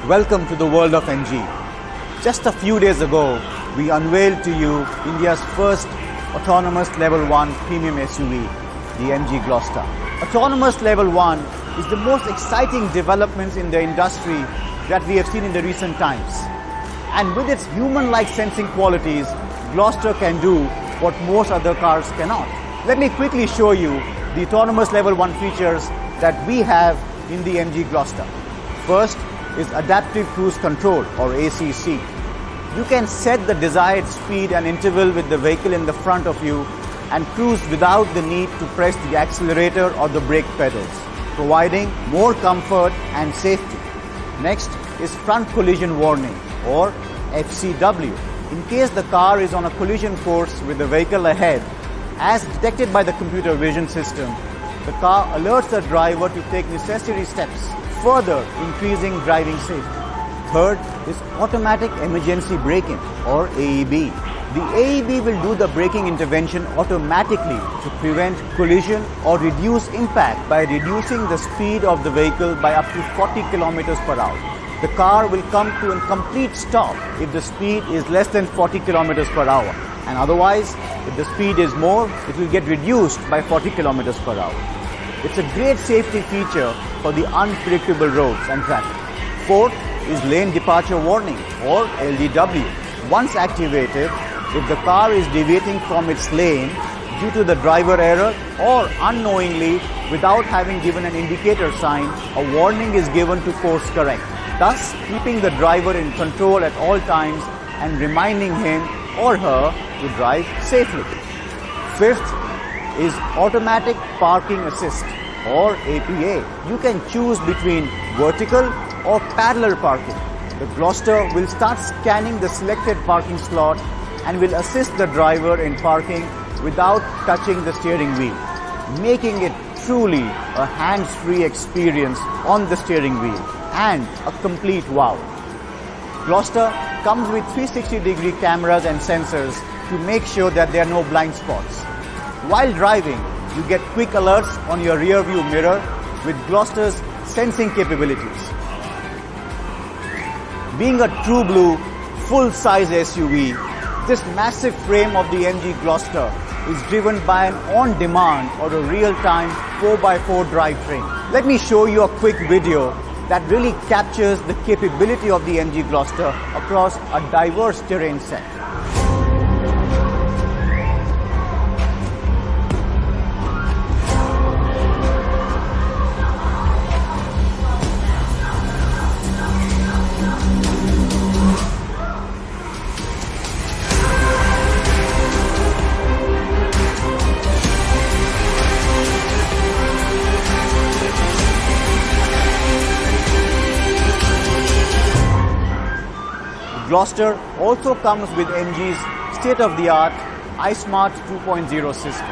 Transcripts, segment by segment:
Welcome to the world of MG. Just a few days ago, we unveiled to you India's first autonomous Level 1 premium SUV, the MG Gloster. Autonomous Level 1 is the most exciting development in the industry that we have seen in the recent times. And with its human-like sensing qualities, Gloster can do what most other cars cannot. Let me quickly show you the autonomous Level 1 features that we have in the MG Gloster. First is Adaptive Cruise Control, or ACC. You can set the desired speed and interval with the vehicle in the front of you and cruise without the need to press the accelerator or the brake pedals, providing more comfort and safety. Next is Front Collision Warning, or FCW. In case the car is on a collision course with the vehicle ahead, as detected by the computer vision system, the car alerts the driver to take necessary steps, further increasing driving safety. Third is Automatic Emergency Braking, or AEB. The AEB will do the braking intervention automatically to prevent collision or reduce impact by reducing the speed of the vehicle by up to 40 kilometers per hour. The car will come to a complete stop if the speed is less than 40 kilometers per hour. And otherwise, if the speed is more, it will get reduced by 40 kilometers per hour. It's a great safety feature for the unpredictable roads and traffic. Fourth is Lane Departure Warning, or LDW. Once activated, if the car is deviating from its lane due to the driver error or unknowingly without having given an indicator sign, a warning is given to course correct, thus keeping the driver in control at all times and reminding him or her to drive safely. Fifth is Automatic Parking Assist, or APA. You can choose between vertical or parallel parking. The Gloster will start scanning the selected parking slot and will assist the driver in parking without touching the steering wheel, making it truly a hands-free experience on the steering wheel and a complete wow. Gloster comes with 360-degree cameras and sensors to make sure that there are no blind spots. While driving, you get quick alerts on your rear view mirror with Gloster's sensing capabilities. Being a true blue, full-size SUV, this massive frame of the MG Gloster is driven by an on-demand or a real-time 4x4 drivetrain. Let me show you a quick video that really captures the capability of the MG Gloster across a diverse terrain set. Gloster also comes with MG's state-of-the-art iSmart 2.0 system.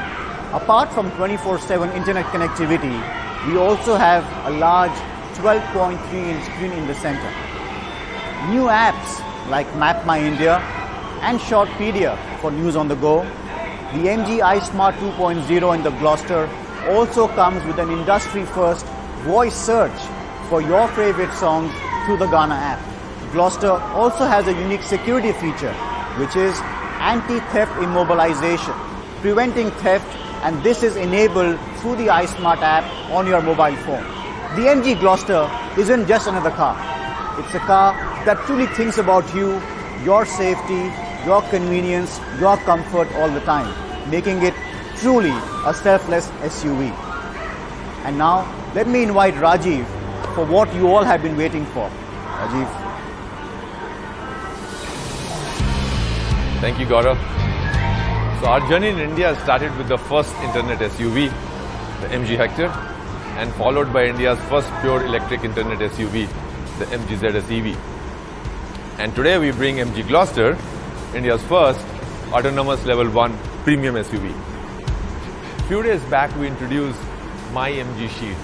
Apart from 24/7 internet connectivity, we also have a large 12.3-inch screen in the center. New apps like Map My India and Shortpedia for news on the go. The MG iSmart 2.0 in the Gloster also comes with an industry-first voice search for your favorite songs through the Gaana app. Gloster also has a unique security feature, which is anti-theft immobilization, preventing theft, and this is enabled through the iSmart app on your mobile phone. The MG Gloster isn't just another car. It's a car that truly thinks about you, your safety, your convenience, your comfort all the time, making it truly a selfless SUV. And now, let me invite Rajiv for what you all have been waiting for. Rajiv. Thank you, Gaurav. So our journey in India started with the first internet SUV, the MG Hector, and followed by India's first pure electric internet SUV, the MG ZS EV. And today we bring MG Gloster, India's first autonomous Level 1 premium SUV. A few days back we introduced My MG Shield.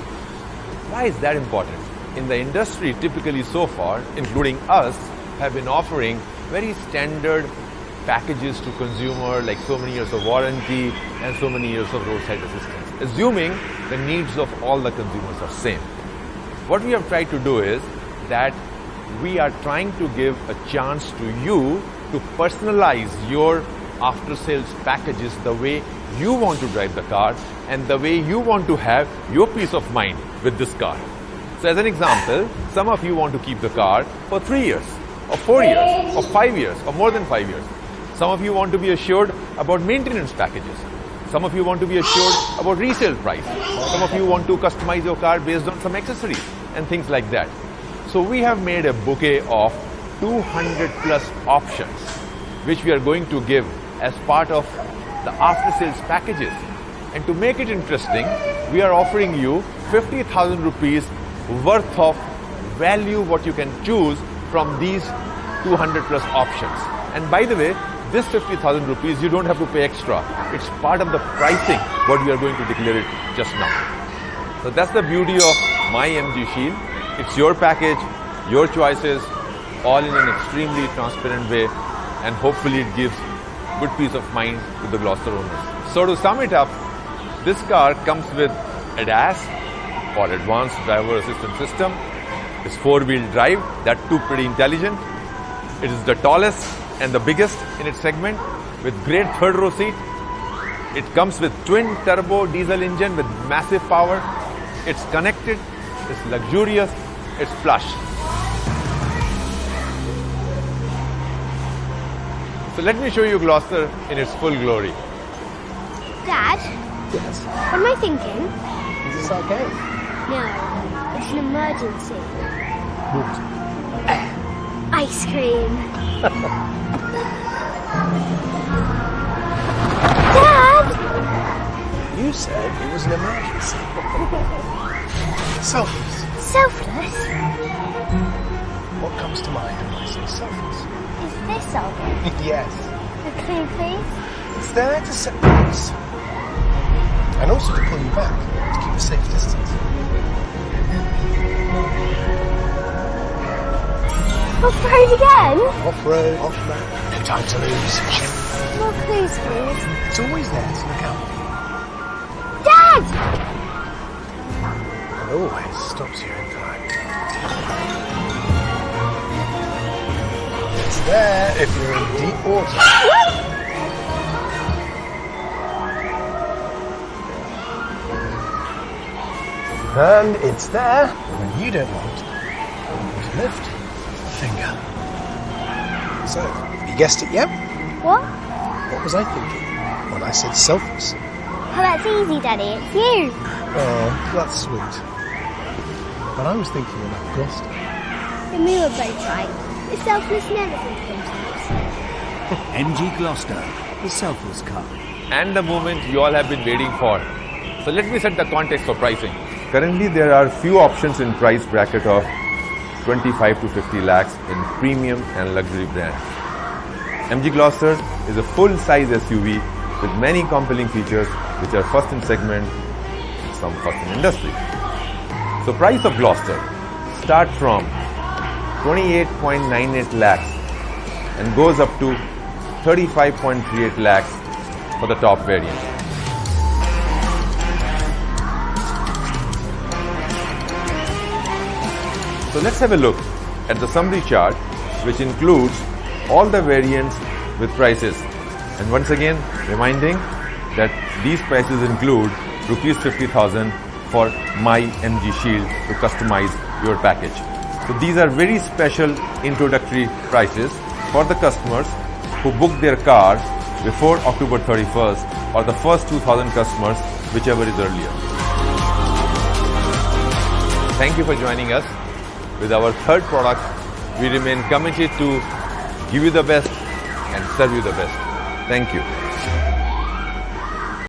Why is that important? In the industry, typically so far, including us, have been offering very standard packages to consumer, like so many years of warranty and so many years of roadside assistance, assuming the needs of all the consumers are same. What we have tried to do is that we are trying to give a chance to you to personalize your after-sales packages the way you want to drive the car and the way you want to have your peace of mind with this car. So as an example, some of you want to keep the car for 3 years, or 4 years, or 5 years, or more than 5 years. Some of you want to be assured about maintenance packages. Some of you want to be assured about resale price. Some of you want to customize your car based on some accessories and things like that. So we have made a bouquet of 200 plus options which we are going to give as part of the after-sales packages. And to make it interesting, we are offering you 50,000 rupees worth of value what you can choose from these 200 plus options. And by the way, this 50,000 rupees you don't have to pay extra. It's part of the pricing what we are going to declare it just now. So that's the beauty of My MG Shield. It's your package, your choices, all in an extremely transparent way, and hopefully it gives good peace of mind to the Gloucester owners. So to sum it up, this car comes with ADAS or Advanced Driver Assistance System. It's 4-wheel drive, that too pretty intelligent. It is the tallest and the biggest in its segment with great third row seat. It comes with twin turbo diesel engine with massive power. It's connected, it's luxurious, it's plush. So let me show you Gloucester in its full glory. Dad, Yes. what am I thinking? Is this okay? No, it's an emergency. What? Ice cream. Dad! You said it was an emergency. Selfless. Selfless? What comes to mind when I say selfless? Is this all good? Yes. A clue, please? It's there to set the pace. And also to pull you back, to keep a safe distance. Off-road again? Off-road, off-road. No time to lose. More clues, please. It's always there to look out for Dad! you. And always stops you in time. It's there if you're in deep water. And it's there when you don't want to lift a finger. So, have you guessed it yet? What? What was I thinking when I said selfless? Oh, that's easy, Daddy. It's you. Oh, that's sweet. But I was thinking about Gloucester. And we were both right. The selfless never think of themselves. MG Gloucester, the selfless car. And the moment you all have been waiting for. So let me set the context for pricing. Currently there are few options in price bracket of 25 to 50 lakhs in premium and luxury brands. MG Gloucester is a full-size SUV with many compelling features which are first in segment, some first in industry. So price of Gloucester start from 28.98 lakhs and goes up to 35.38 lakhs for the top variant. So let's have a look at the summary chart which includes all the variants with prices. And once again, reminding that these prices include rupees 50,000 for My MG Shield to customize your package. So these are very special introductory prices for the customers who book their car before October 31st or the first 2,000 customers, whichever is earlier. Thank you for joining us. With our third product, we remain committed to give you the best and serve you the best. Thank you.